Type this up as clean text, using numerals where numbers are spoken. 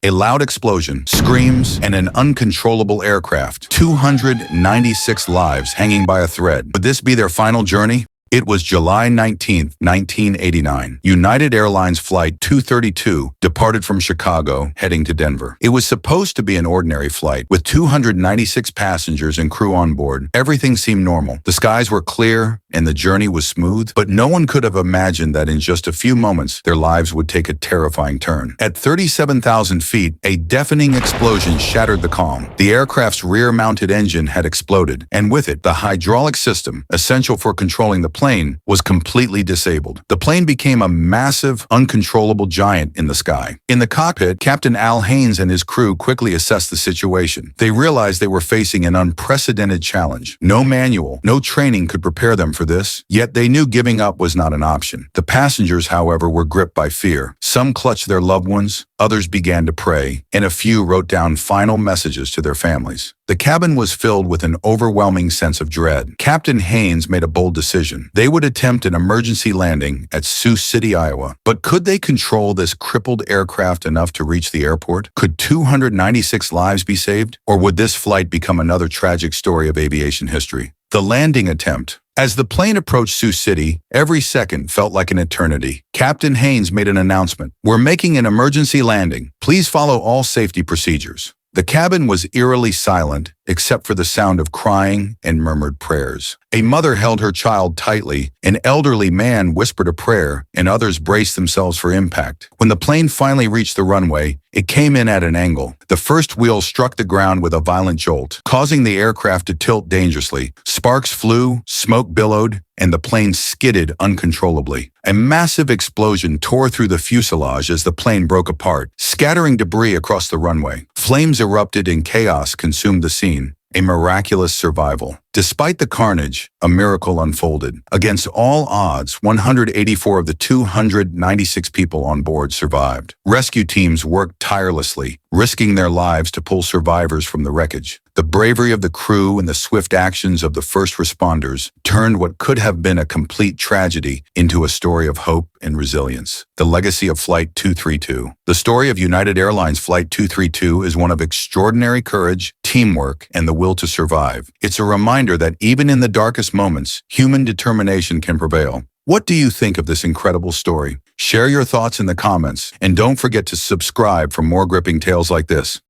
A loud explosion, screams, and an uncontrollable aircraft. 296 lives hanging by a thread. Would this be their final journey? It was July 19, 1989. United Airlines Flight 232 departed from Chicago, heading to Denver. It was supposed to be an ordinary flight, with 296 passengers and crew on board. Everything seemed normal. The skies were clear, and the journey was smooth, but no one could have imagined that in just a few moments, their lives would take a terrifying turn. At 37,000 feet, a deafening explosion shattered the calm. The aircraft's rear-mounted engine had exploded, and with it, the hydraulic system, essential for controlling the plane, was completely disabled. The plane became a massive, uncontrollable giant in the sky. In the cockpit, Captain Al Haynes and his crew quickly assessed the situation. They realized they were facing an unprecedented challenge. No manual, no training could prepare them for this, yet they knew giving up was not an option. The passengers, however, were gripped by fear. Some clutched their loved ones, others began to pray, and a few wrote down final messages to their families. The cabin was filled with an overwhelming sense of dread. Captain Haynes made a bold decision. They would attempt an emergency landing at Sioux City, Iowa. But could they control this crippled aircraft enough to reach the airport? Could 296 lives be saved? Or would this flight become another tragic story of aviation history? The landing attempt. As the plane approached Sioux City, every second felt like an eternity. Captain Haynes made an announcement. "We're making an emergency landing. Please follow all safety procedures." The cabin was eerily silent, except for the sound of crying and murmured prayers. A mother held her child tightly, an elderly man whispered a prayer, and others braced themselves for impact. When the plane finally reached the runway, it came in at an angle. The first wheel struck the ground with a violent jolt, causing the aircraft to tilt dangerously. Sparks flew, smoke billowed, and the plane skidded uncontrollably. A massive explosion tore through the fuselage as the plane broke apart, scattering debris across the runway. Flames erupted and chaos consumed the scene. A miraculous survival. Despite the carnage, a miracle unfolded. Against all odds, 184 of the 296 people on board survived. Rescue teams worked tirelessly, risking their lives to pull survivors from the wreckage. The bravery of the crew and the swift actions of the first responders turned what could have been a complete tragedy into a story of hope and resilience. The legacy of Flight 232. The story of United Airlines Flight 232 is one of extraordinary courage, teamwork, and the will to survive. It's a reminder that even in the darkest moments, human determination can prevail. What do you think of this incredible story? Share your thoughts in the comments, and don't forget to subscribe for more gripping tales like this.